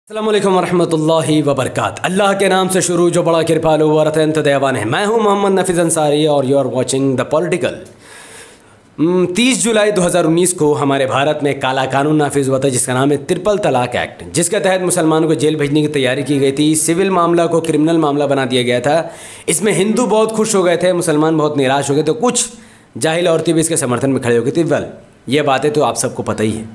अस्सलामुअलैकुम वरहमतुल्लाहि वबरकात। अल्लाह के नाम से शुरू जो बड़ा कृपालु व अत्यंत दयावान है। मैं हूं मोहम्मद नफीज़ अंसारी और you are watching the political. 30 जुलाई 2019 को हमारे भारत में काला कानून नाफिज हुआ था जिसका नाम है ट्रिपल तलाक एक्ट, जिसके तहत मुसलमानों को जेल भेजने की तैयारी की गई थी। सिविल मामला को क्रिमिनल मामला बना दिया गया था। इसमें हिंदू बहुत खुश हो गए थे, मुसलमान बहुत निराश हो गए थे, कुछ जाहिल औरतें भी इसके समर्थन में खड़े हो गई थी। वेल, ये बातें तो आप सबको पता ही है।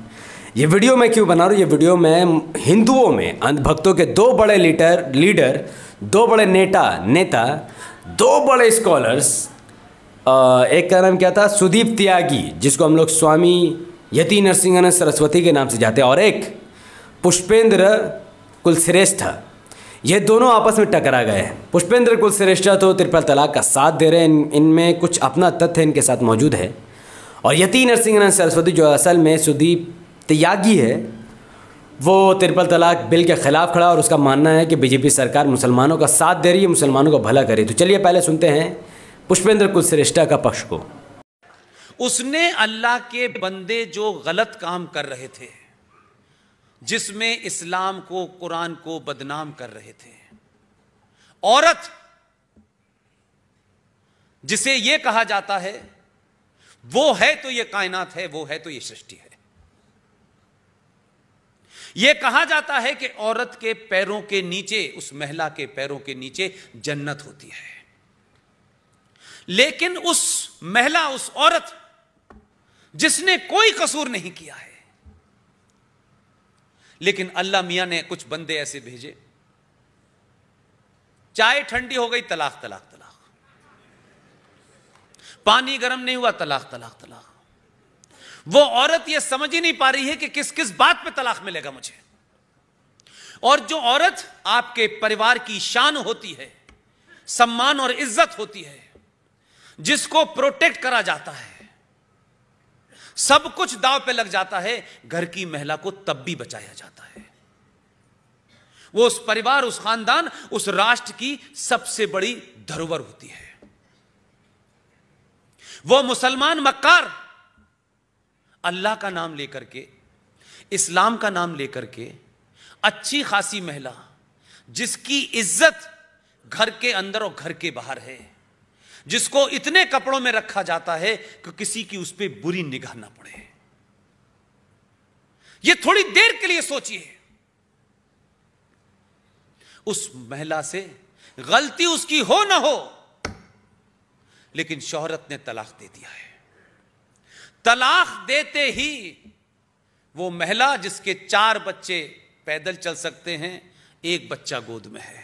ये वीडियो मैं क्यों बना रहा हूँ? ये वीडियो मैं हिंदुओं में अंधभक्तों के दो बड़े लीडर, दो बड़े नेता, दो बड़े स्कॉलर्स, एक का नाम क्या था, सुदीप त्यागी, जिसको हम लोग स्वामी यति नरसिंहानंद सरस्वती के नाम से जाते हैं, और एक पुष्पेंद्र कुलश्रेष्ठ। ये दोनों आपस में टकरा गए हैं। पुष्पेंद्र कुलश्रेष्ठ तो ट्रिपल तलाक का साथ दे रहे हैं, इनमें कुछ अपना तथ्य इनके साथ मौजूद है, और यति नरसिंहानंद सरस्वती जो असल में सुदीप त्यागी है, वो ट्रिपल तलाक बिल के खिलाफ खड़ा, और उसका मानना है कि बीजेपी सरकार मुसलमानों का साथ दे रही है, मुसलमानों को भला करे। तो चलिए पहले सुनते हैं पुष्पेंद्र कुलश्रेष्ठ का पक्ष को। उसने अल्लाह के बंदे जो गलत काम कर रहे थे, जिसमें इस्लाम को, कुरान को बदनाम कर रहे थे, औरत जिसे यह कहा जाता है वो है तो ये कायनात है, वो है तो ये सृष्टि है। यह कहा जाता है कि औरत के पैरों के नीचे, उस महिला के पैरों के नीचे जन्नत होती है। लेकिन उस महिला, उस औरत जिसने कोई कसूर नहीं किया है, लेकिन अल्लाह मियां ने कुछ बंदे ऐसे भेजे, चाय ठंडी हो गई, तलाक तलाक तलाक, पानी गर्म नहीं हुआ, तलाक तलाक तलाक। वो औरत ये समझ ही नहीं पा रही है कि किस किस बात पे तलाक मिलेगा मुझे। और जो औरत आपके परिवार की शान होती है, सम्मान और इज्जत होती है, जिसको प्रोटेक्ट करा जाता है, सब कुछ दांव पे लग जाता है, घर की महिला को तब भी बचाया जाता है। वो उस परिवार, उस खानदान, उस राष्ट्र की सबसे बड़ी धरोहर होती है। वो मुसलमान मक्कार अल्लाह का नाम लेकर के, इस्लाम का नाम लेकर के, अच्छी खासी महिला जिसकी इज्जत घर के अंदर और घर के बाहर है, जिसको इतने कपड़ों में रखा जाता है कि किसी की उस पर बुरी निगाह ना पड़े। ये थोड़ी देर के लिए सोचिए, उस महिला से गलती उसकी हो ना हो, लेकिन शौहरत ने तलाक दे दिया है। तलाक देते ही वो महिला, जिसके 4 बच्चे पैदल चल सकते हैं, 1 बच्चा गोद में है,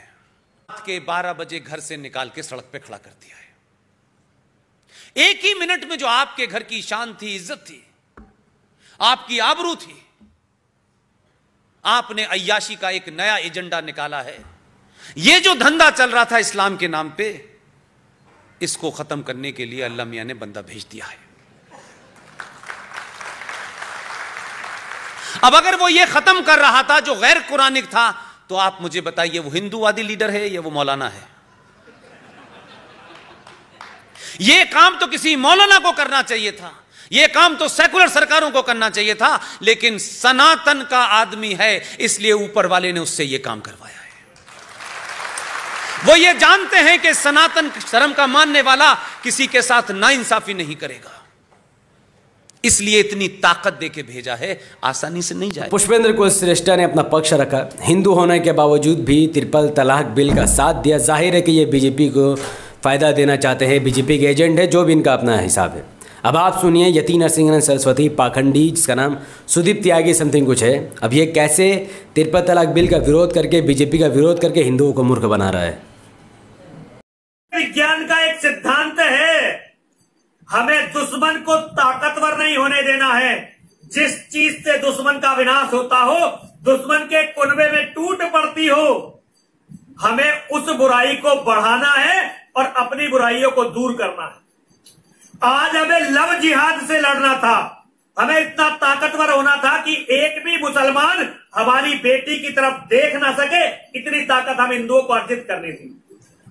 रात के 12 बजे घर से निकाल के सड़क पे खड़ा कर दिया है। एक ही मिनट में जो आपके घर की शान थी, इज्जत थी, आपकी आबरू थी, आपने अय्याशी का एक नया एजेंडा निकाला है। यह जो धंधा चल रहा था इस्लाम के नाम पे, इसको खत्म करने के लिए अल्लाह मियां ने बंदा भेज दिया है। अब अगर वो ये खत्म कर रहा था जो गैर कुरानिक था, तो आप मुझे बताइए वो हिंदूवादी लीडर है या वो मौलाना है? ये काम तो किसी मौलाना को करना चाहिए था, ये काम तो सेकुलर सरकारों को करना चाहिए था, लेकिन सनातन का आदमी है, इसलिए ऊपर वाले ने उससे ये काम करवाया है। वो ये जानते हैं कि सनातन धर्म का मानने वाला किसी के साथ नाइंसाफी नहीं करेगा, इसलिए इतनी ताकत देके भेजा है, आसानी से नहीं जाए। पुष्पेंद्र कुलश्रेष्ठ ने अपना पक्ष रखा, हिंदू होने के बावजूद भी ट्रिपल तलाक बिल का साथ दिया। जाहिर है कि ये बीजेपी को फ़ायदा देना चाहते हैं, बीजेपी के एजेंट है, जो भी इनका अपना हिसाब है। अब आप सुनिए यति नरसिंहानंद सरस्वती पाखंडी, जिसका नाम सुदीप त्यागी समथिंग कुछ है, अब ये कैसे ट्रिपल तलाक बिल का विरोध करके, बीजेपी का विरोध करके हिंदुओं को मूर्ख बना रहा है। विज्ञान का एक सिद्धांत है, हमें दुश्मन को ताकतवर नहीं होने देना है। जिस चीज से दुश्मन का विनाश होता हो, दुश्मन के कुनबे में टूट पड़ती हो, हमें उस बुराई को बढ़ाना है और अपनी बुराइयों को दूर करना है। आज हमें लव जिहाद से लड़ना था, हमें इतना ताकतवर होना था कि एक भी मुसलमान हमारी बेटी की तरफ देख ना सके, इतनी ताकत हम हिंदुओं को अर्जित करनी थी।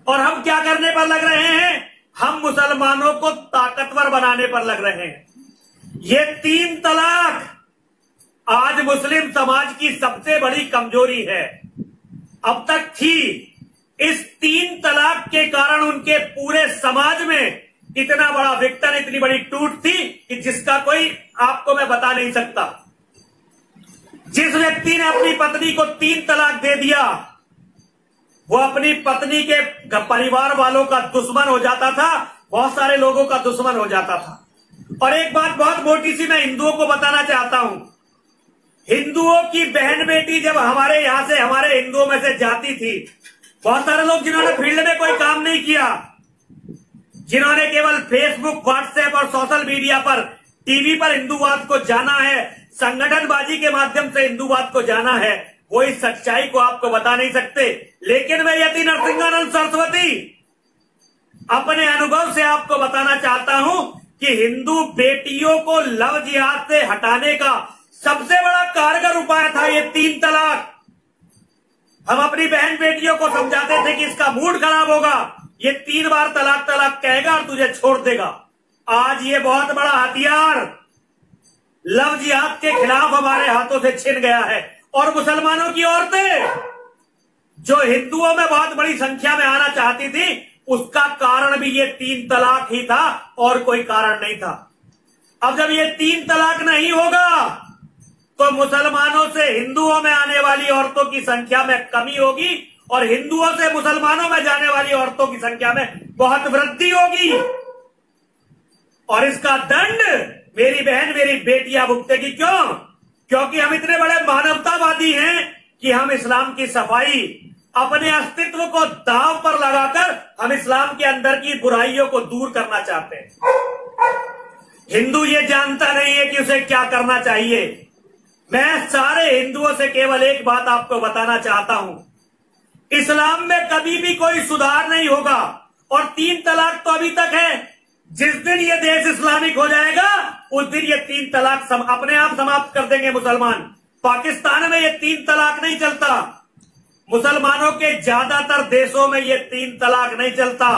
और हम क्या करने पर लग रहे हैं? हम मुसलमानों को ताकतवर बनाने पर लग रहे हैं। ये 3 तलाक आज मुस्लिम समाज की सबसे बड़ी कमजोरी है, अब तक थी। इस 3 तलाक के कारण उनके पूरे समाज में इतना बड़ा विघटन, इतनी बड़ी टूट थी कि जिसका कोई आपको मैं बता नहीं सकता। जिस व्यक्ति ने अपनी पत्नी को 3 तलाक दे दिया, वो अपनी पत्नी के परिवार वालों का दुश्मन हो जाता था, बहुत सारे लोगों का दुश्मन हो जाता था। और एक बात बहुत मोटी सी मैं हिंदुओं को बताना चाहता हूं, हिंदुओं की बहन बेटी जब हमारे यहां से, हमारे हिंदुओं में से जाती थी, बहुत सारे लोग जिन्होंने फील्ड में कोई काम नहीं किया, जिन्होंने केवल फेसबुक, व्हाट्सएप और सोशल मीडिया पर, टीवी पर हिंदूवाद को जाना है, संगठनबाजी के माध्यम से हिंदूवाद को जाना है, वो इस सच्चाई को आपको बता नहीं सकते। लेकिन मैं यति नरसिंहानंद सरस्वती अपने अनुभव से आपको बताना चाहता हूं कि हिंदू बेटियों को लव जिहाद से हटाने का सबसे बड़ा कारगर उपाय था ये 3 तलाक। हम अपनी बहन बेटियों को समझाते थे कि इसका मूड खराब होगा, ये 3 बार तलाक तलाक कहेगा और तुझे छोड़ देगा। आज ये बहुत बड़ा हथियार लव जिहाद के खिलाफ हमारे हाथों से छिन गया है। और मुसलमानों की औरतें जो हिंदुओं में बहुत बड़ी संख्या में आना चाहती थी, उसका कारण भी ये 3 तलाक ही था और कोई कारण नहीं था। अब जब ये 3 तलाक नहीं होगा तो मुसलमानों से हिंदुओं में आने वाली औरतों की संख्या में कमी होगी और हिंदुओं से मुसलमानों में जाने वाली औरतों की संख्या में बहुत वृद्धि होगी। और इसका दंड मेरी बहन, मेरी बेटियां भुगतेगी। क्यों? क्योंकि हम इतने बड़े मानवतावादी हैं कि हम इस्लाम की सफाई, अपने अस्तित्व को दांव पर लगाकर हम इस्लाम के अंदर की बुराइयों को दूर करना चाहते हैं। हिंदू ये जानता नहीं है कि उसे क्या करना चाहिए। मैं सारे हिंदुओं से केवल एक बात आपको बताना चाहता हूं, इस्लाम में कभी भी कोई सुधार नहीं होगा। और 3 तलाक तो अभी तक है, जिस दिन ये देश इस्लामिक हो जाएगा उस दिन ये 3 तलाक अपने आप समाप्त कर देंगे मुसलमान। पाकिस्तान में ये 3 तलाक नहीं चलता, मुसलमानों के ज्यादातर देशों में ये 3 तलाक नहीं चलता।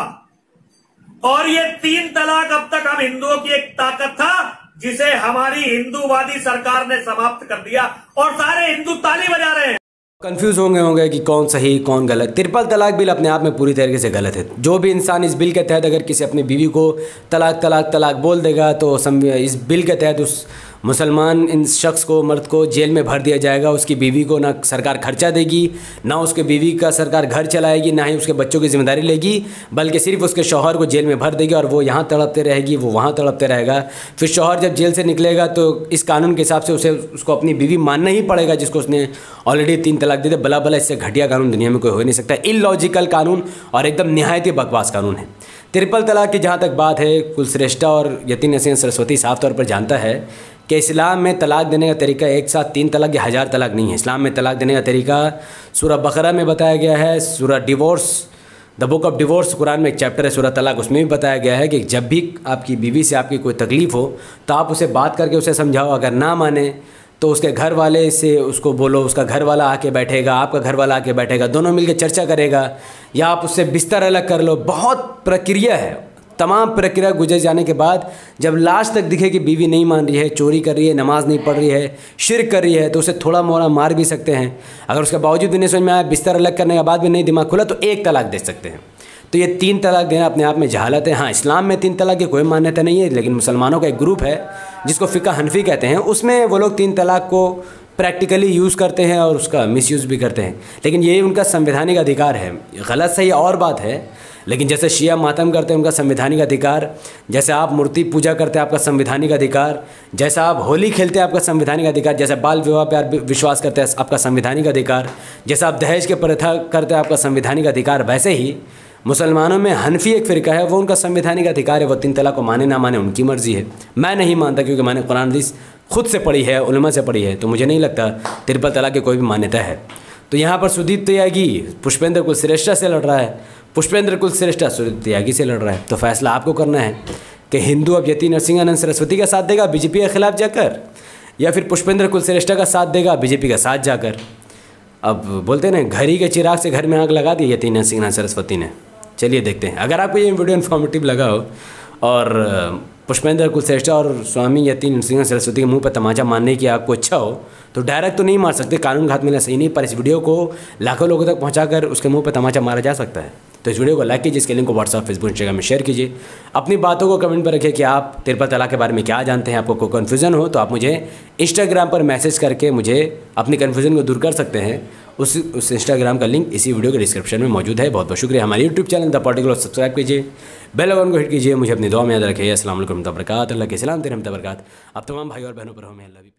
और ये 3 तलाक अब तक हम हिंदुओं की एक ताकत था जिसे हमारी हिंदूवादी सरकार ने समाप्त कर दिया और सारे हिंदू ताली बजा रहे हैं। कंफ्यूज होंगे कि कौन सही कौन गलत। 3 तलाक बिल अपने आप में पूरी तरीके से गलत है। जो भी इंसान इस बिल के तहत अगर किसी अपनी बीवी को तलाक तलाक तलाक बोल देगा तो इस बिल के तहत उस मुसलमान इन शख्स को, मर्द को जेल में भर दिया जाएगा। उसकी बीवी को ना सरकार खर्चा देगी, ना उसके बीवी का सरकार घर चलाएगी, ना ही उसके बच्चों की जिम्मेदारी लेगी, बल्कि सिर्फ उसके शौहर को जेल में भर देगी और वो यहाँ तड़पते रहेगी, वो वहाँ तड़पते रहेगा। फिर शौहर जब जेल से निकलेगा तो इस कानून के हिसाब से उसको अपनी बीवी मानना ही पड़ेगा जिसको उसने ऑलरेडी 3 तलाक दे दे। भला भला इससे घटिया कानून दुनिया में कोई हो नहीं सकता। इलॉजिकल कानून और एकदम निहायत ही बकवास कानून है। 3 तलाक की जहाँ तक बात है, कुलश्रेष्ठा और यति नरसिंह सरस्वती साफ तौर पर जानता है कि इस्लाम में तलाक देने का तरीका एक साथ 3 तलाक या 1000 तलाक नहीं है। इस्लाम में तलाक देने का तरीका सूरह बकरा में बताया गया है, सूरह divorce, the book of divorce, Quran में एक चैप्टर है सूरह तलाक, उसमें भी बताया गया है कि जब भी आपकी बीवी से आपकी कोई तकलीफ़ हो तो आप उसे बात करके उसे समझाओ। अगर ना माने तो उसके घर वाले से उसको बोलो, उसका घर वाला आके बैठेगा, आपका घर वाला आके बैठेगा, दोनों मिलकर चर्चा करेगा, या आप उससे बिस्तर अलग कर लो। बहुत प्रक्रिया है। तमाम प्रक्रिया गुजर जाने के बाद जब लास्ट तक दिखे कि बीवी नहीं मान रही है, चोरी कर रही है, नमाज नहीं पढ़ रही है, शिर्क कर रही है, तो उसे थोड़ा मोड़ा मार भी सकते हैं। अगर उसके बावजूद भी नहीं समझ में आया, बिस्तर अलग करने के बाद भी नहीं दिमाग खुला, तो 1 तलाक दे सकते हैं। तो ये 3 तलाक देना अपने आप में जहालत है। हाँ, इस्लाम में 3 तलाक की कोई मान्यता नहीं है, लेकिन मुसलमानों का एक ग्रुप है जिसको फ़िक़्ह हनफी कहते हैं, उसमें वो लोग 3 तलाक को प्रैक्टिकली यूज़ करते हैं और उसका मिसयूज़ भी करते हैं। लेकिन ये उनका संवैधानिक अधिकार है। गलत सही और बात है, लेकिन जैसे शिया मातम करते हैं उनका संवैधानिक अधिकार, जैसे आप मूर्ति पूजा करते हैं आपका संवैधानिक अधिकार, जैसा आप होली खेलते हैं आपका संवैधानिक अधिकार, जैसे बाल विवाह पर आप विश्वास करते हैं आपका संवैधानिक अधिकार, जैसा आप दहेज के प्रथा करते हैं आपका संवैधानिक अधिकार, वैसे ही मुसलमानों में हनफी एक फ़िरका है, वो उनका संवैधानिक अधिकार है। वो 3 तलाक को माने ना माने उनकी मर्ज़ी है। मैं नहीं मानता क्योंकि मैंने कुरान हदीस खुद से पढ़ी है, उलमा से पढ़ी है, तो मुझे नहीं लगता 3 तलाक की कोई भी मान्यता है। तो यहाँ पर सुदीप त्यागी पुष्पेंद्र कुलश्रेष्ठा से लड़ रहा है, पुष्पेंद्र कुलश्रेष्ठा सुदीप त्यागी से लड़ रहा है। तो फैसला आपको करना है कि हिंदू अब यति नरसिंहानंद सरस्वती का साथ देगा बीजेपी के खिलाफ जाकर, या फिर पुष्पेंद्र कुलश्रेष्ठा का साथ देगा बीजेपी का साथ जाकर। अब बोलते हैं ना, घर ही के चिराग से घर में आग लगा दी यति नरसिंहानंद सरस्वती ने। चलिए देखते हैं। अगर आपको ये वीडियो इन्फॉर्मेटिव लगा हो और पुष्पेंद्र कुलश्रेष्ठ और स्वामी यति नृसिंह सरस्वती के मुंह पर तमाचा मारने की आपको इच्छा हो तो डायरेक्ट तो नहीं मार सकते, कानून का हाथ मिलना सही नहीं, पर इस वीडियो को लाखों लोगों तक पहुंचाकर उसके मुंह पर तमाचा मारा जा सकता है। तो इस वीडियो को लाइक कीजिए, इसके लिंक को व्हाट्सएप, फेसबुक, इंस्टाग्राम में शेयर कीजिए। अपनी बातों को कमेंट पर रखिए कि आप ट्रिपल तलाक के बारे में क्या जानते हैं। आपको कोई कन्फ्यूज़न हो तो आप मुझे इंस्टाग्राम पर मैसेज करके मुझे अपनी कन्फ्यूज़न को दूर कर सकते हैं। उस इंस्टाग्राम का लिंक इसी वीडियो के डिस्क्रिप्शन में मौजूद है। बहुत बहुत शुक्रिया। हमारे YouTube channel the political subscribe कीजिए, बेल आइकन को हिट कीजिए। मुझे अपनी दुआ में याद रखिए। अस्सलाम वालेकुम, रहमतुल्लाह, अल्लाह के सलाम, रहमत बरकात। आप तमाम भाई और बहनों पर हमें अल्लाह भी